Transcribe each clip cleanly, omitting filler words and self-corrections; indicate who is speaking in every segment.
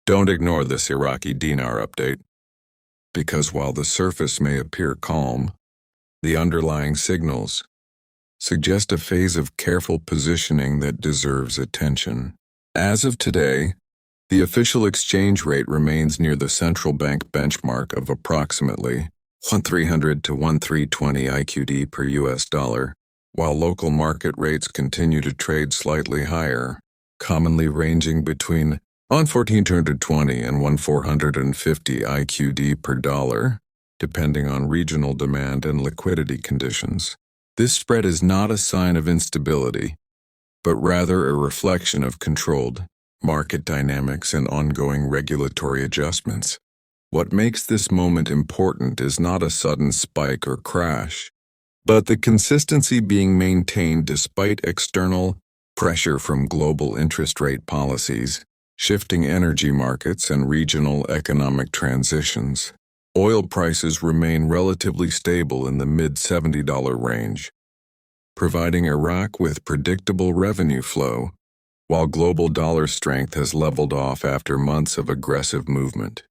Speaker 1: Don't ignore this Iraqi Dinar update, because while the surface may appear calm, the underlying signals suggest a phase of careful positioning that deserves attention. As of today, the official exchange rate remains near the central bank benchmark of approximately 1,300 to 1,320 IQD per US dollar, while local market rates continue to trade slightly higher, commonly ranging between 1,420 and 1,450 IQD per dollar, depending on regional demand and liquidity conditions. This spread is not a sign of instability, but rather a reflection of controlled market dynamics and ongoing regulatory adjustments. What makes this moment important is not a sudden spike or crash, but the consistency being maintained despite external pressure from global interest rate policies, shifting energy markets, and regional economic transitions. Oil prices remain relatively stable in the mid-$70 range, providing Iraq with predictable revenue flow, while global dollar strength has leveled off after months of aggressive movement.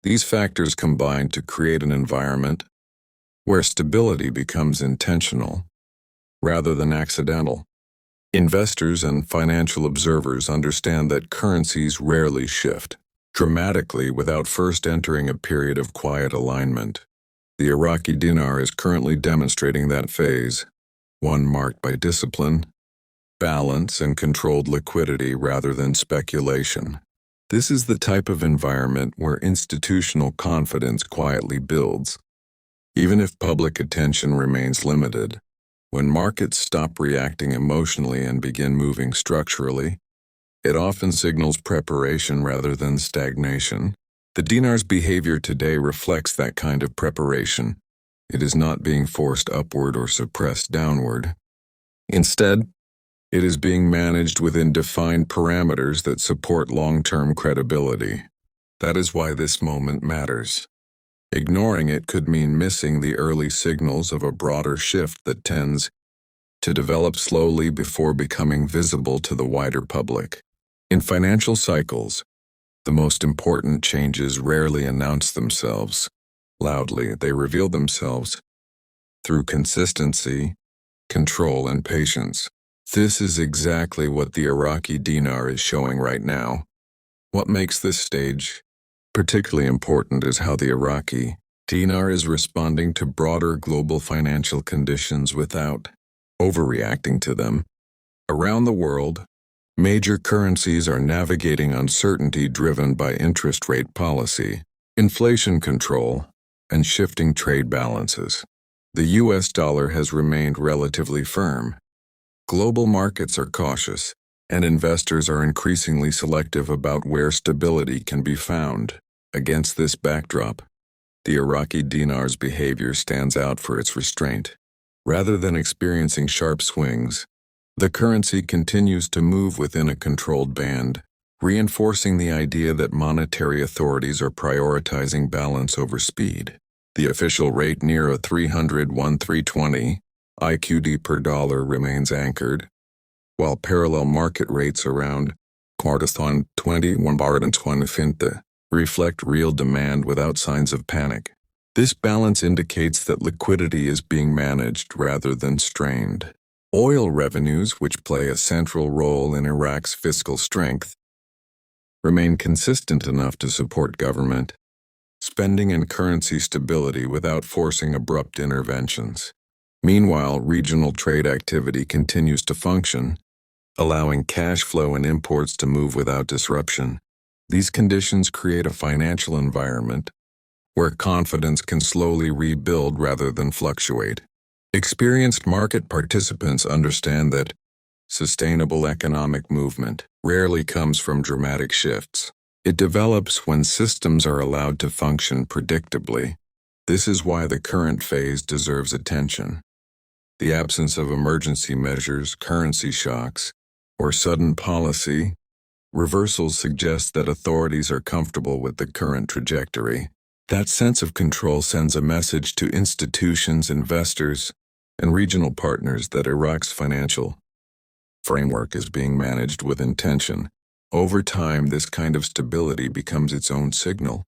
Speaker 1: These factors combine to create an environment where stability becomes intentional rather than accidental. Investors and financial observers understand that currencies rarely shift dramatically without first entering a period of quiet alignment. The Iraqi dinar is currently demonstrating that phase, one marked by discipline, balance, and controlled liquidity rather than speculation. This is the type of environment where institutional confidence quietly builds, even if public attention remains limited. When markets stop reacting emotionally and begin moving structurally, it often signals preparation rather than stagnation. The dinar's behavior today reflects that kind of preparation. It is not being forced upward or suppressed downward. Instead, it is being managed within defined parameters that support long-term credibility. That is why this moment matters. Ignoring it could mean missing the early signals of a broader shift that tends to develop slowly before becoming visible to the wider public. In financial cycles, the most important changes rarely announce themselves loudly. They reveal themselves through consistency, control, and patience. This is exactly what the Iraqi dinar is showing right now. What makes this stage particularly important is how the Iraqi dinar is responding to broader global financial conditions without overreacting to them. Around the world, major currencies are navigating uncertainty driven by interest rate policy, inflation control, and shifting trade balances. The US dollar has remained relatively firm. Global markets are cautious, and investors are increasingly selective about where stability can be found. Against this backdrop, the Iraqi dinar's behavior stands out for its restraint. Rather than experiencing sharp swings, the currency continues to move within a controlled band, reinforcing the idea that monetary authorities are prioritizing balance over speed. The official rate near a 300-1,320 IQD per dollar remains anchored, while parallel market rates around 1,420 reflect real demand without signs of panic. This balance indicates that liquidity is being managed rather than strained. Oil revenues, which play a central role in Iraq's fiscal strength, remain consistent enough to support government spending and currency stability without forcing abrupt interventions. Meanwhile, regional trade activity continues to function, allowing cash flow and imports to move without disruption. These conditions create a financial environment where confidence can slowly rebuild rather than fluctuate. Experienced market participants understand that sustainable economic movement rarely comes from dramatic shifts. It develops when systems are allowed to function predictably. This is why the current phase deserves attention. The absence of emergency measures, currency shocks, or sudden policy reversals suggests that authorities are comfortable with the current trajectory. That sense of control sends a message to institutions, investors, and regional partners that Iraq's financial framework is being managed with intention. Over time, this kind of stability becomes its own signal,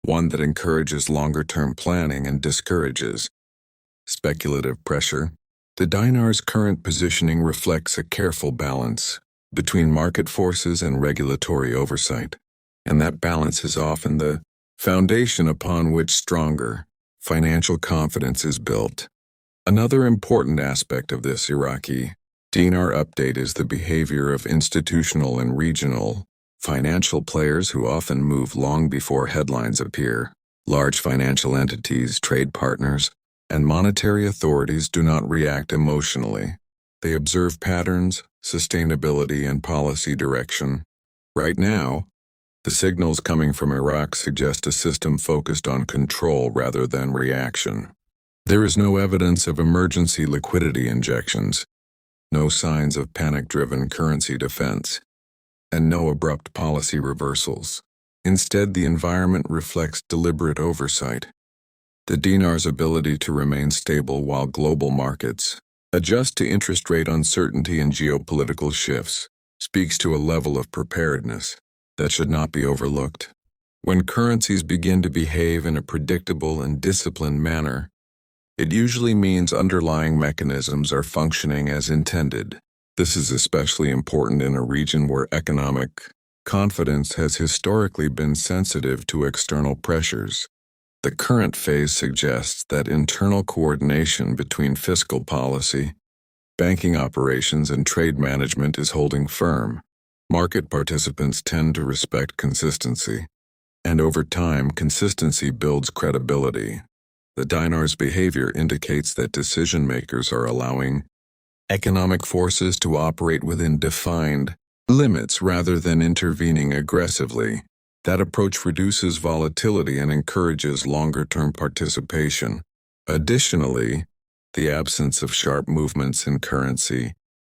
Speaker 1: one that encourages longer-term planning and discourages speculative pressure. The dinar's current positioning reflects a careful balance between market forces and regulatory oversight, and that balance is often the foundation upon which stronger financial confidence is built. Another important aspect of this Iraqi dinar update is the behavior of institutional and regional financial players who often move long before headlines appear. Large financial entities, trade partners, and monetary authorities do not react emotionally. They observe patterns, sustainability, and policy direction. Right now, the signals coming from Iraq suggest a system focused on control rather than reaction. There is no evidence of emergency liquidity injections, no signs of panic-driven currency defense, and no abrupt policy reversals. Instead, the environment reflects deliberate oversight. The dinar's ability to remain stable while global markets adjust to interest rate uncertainty and geopolitical shifts speaks to a level of preparedness that should not be overlooked. When currencies begin to behave in a predictable and disciplined manner, it usually means underlying mechanisms are functioning as intended. This is especially important in a region where economic confidence has historically been sensitive to external pressures. The current phase suggests that internal coordination between fiscal policy, banking operations, and trade management is holding firm. Market participants tend to respect consistency, and over time, consistency builds credibility. The dinar's behavior indicates that decision-makers are allowing economic forces to operate within defined limits rather than intervening aggressively. That approach reduces volatility and encourages longer-term participation. Additionally, the absence of sharp movements in currency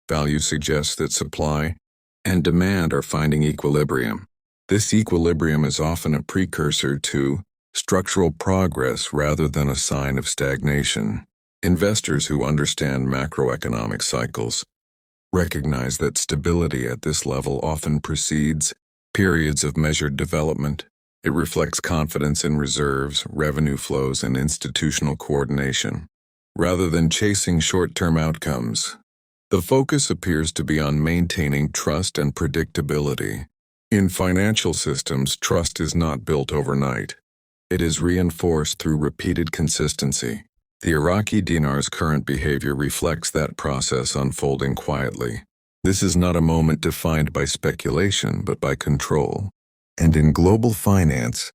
Speaker 1: value suggests that supply and demand are finding equilibrium. This equilibrium is often a precursor to structural progress rather than a sign of stagnation. Investors who understand macroeconomic cycles recognize that stability at this level often precedes periods of measured development. It reflects confidence in reserves, revenue flows, and institutional coordination. Rather than chasing short-term outcomes, the focus appears to be on maintaining trust and predictability. In financial systems, trust is not built overnight. It is reinforced through repeated consistency. The Iraqi dinar's current behavior reflects that process unfolding quietly. This is not a moment defined by speculation, but by control. And in global finance,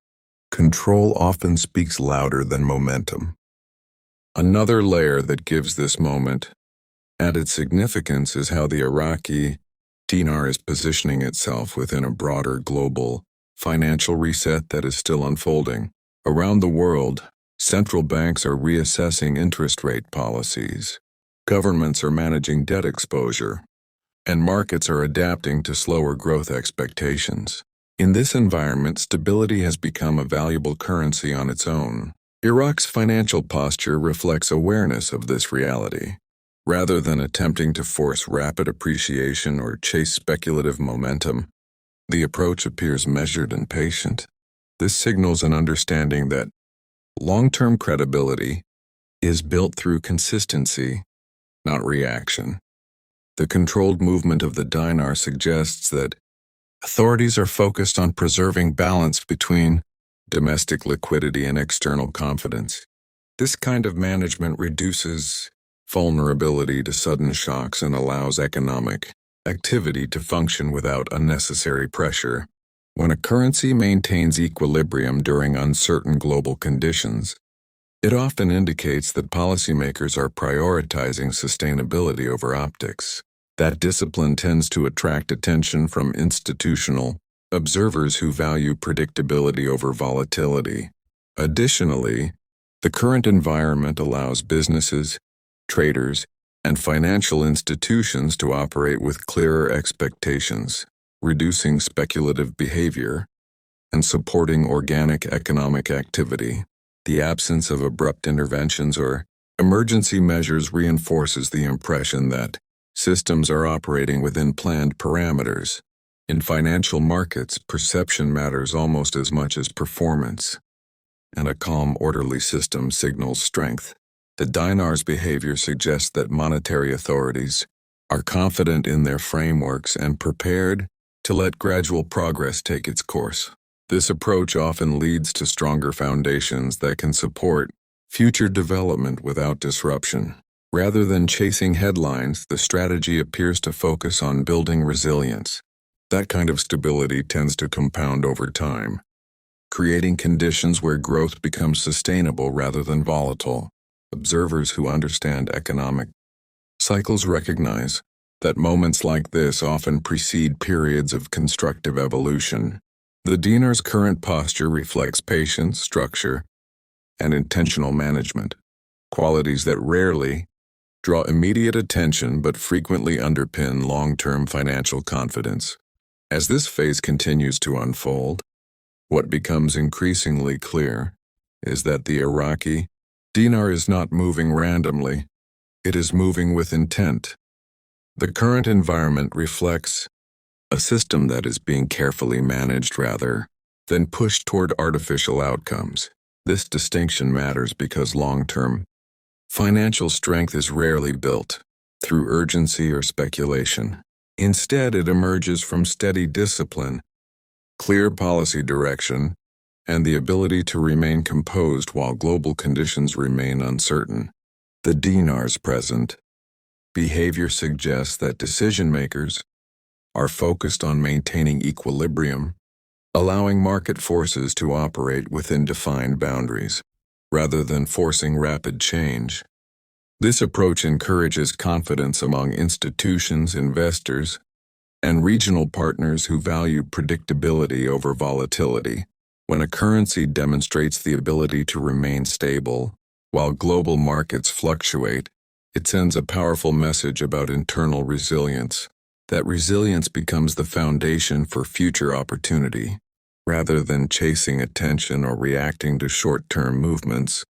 Speaker 1: control often speaks louder than momentum. Another layer that gives this moment added significance is how the Iraqi dinar is positioning itself within a broader global financial reset that is still unfolding. Around the world, central banks are reassessing interest rate policies, governments are managing debt exposure, and markets are adapting to slower growth expectations. In this environment, stability has become a valuable currency on its own. Iraq's financial posture reflects awareness of this reality. Rather than attempting to force rapid appreciation or chase speculative momentum, the approach appears measured and patient. This signals an understanding that long-term credibility is built through consistency, not reaction. The controlled movement of the dinar suggests that authorities are focused on preserving balance between domestic liquidity and external confidence. This kind of management reduces vulnerability to sudden shocks and allows economic activity to function without unnecessary pressure. When a currency maintains equilibrium during uncertain global conditions, it often indicates that policymakers are prioritizing sustainability over optics. That discipline tends to attract attention from institutional observers who value predictability over volatility. Additionally, the current environment allows businesses, traders, and financial institutions to operate with clearer expectations, reducing speculative behavior and supporting organic economic activity. The absence of abrupt interventions or emergency measures reinforces the impression that systems are operating within planned parameters. In financial markets, perception matters almost as much as performance, and a calm, orderly system signals strength. The dinar's behavior suggests that monetary authorities are confident in their frameworks and prepared to let gradual progress take its course. This approach often leads to stronger foundations that can support future development without disruption. Rather than chasing headlines, the strategy appears to focus on building resilience. That kind of stability tends to compound over time, creating conditions where growth becomes sustainable rather than volatile. Observers who understand economic cycles recognize that moments like this often precede periods of constructive evolution. The dinar's current posture reflects patience, structure, and intentional management, qualities that rarely draw immediate attention but frequently underpin long-term financial confidence. As this phase continues to unfold, what becomes increasingly clear is that the Iraqi dinar is not moving randomly, it is moving with intent. The current environment reflects a system that is being carefully managed rather than pushed toward artificial outcomes. This distinction matters because long-term financial strength is rarely built through urgency or speculation. Instead, it emerges from steady discipline, clear policy direction, and the ability to remain composed while global conditions remain uncertain. The dinar's present behavior suggests that decision-makers are focused on maintaining equilibrium, allowing market forces to operate within defined boundaries, rather than forcing rapid change. This approach encourages confidence among institutions, investors, and regional partners who value predictability over volatility. When a currency demonstrates the ability to remain stable while global markets fluctuate, it sends a powerful message about internal resilience. That resilience becomes the foundation for future opportunity. Rather than chasing attention or reacting to short-term movements,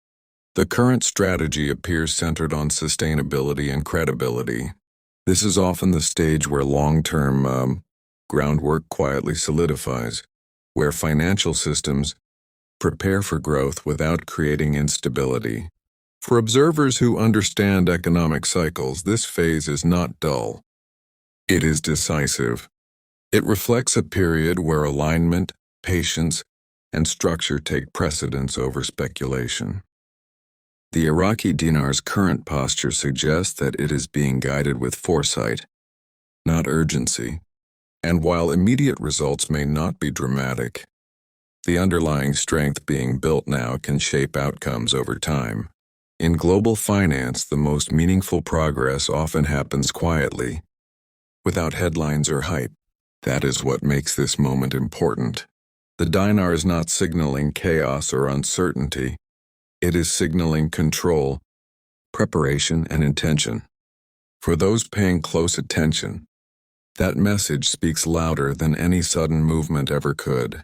Speaker 1: the current strategy appears centered on sustainability and credibility. This is often the stage where long-term groundwork quietly solidifies, where financial systems prepare for growth without creating instability. For observers who understand economic cycles, this phase is not dull. It is decisive. It reflects a period where alignment, patience, and structure take precedence over speculation. The Iraqi dinar's current posture suggests that it is being guided with foresight, not urgency. And while immediate results may not be dramatic, the underlying strength being built now can shape outcomes over time. In global finance, the most meaningful progress often happens quietly, without headlines or hype. That is what makes this moment important. The dinar is not signaling chaos or uncertainty. It is signaling control, preparation, and intention. For those paying close attention, that message speaks louder than any sudden movement ever could.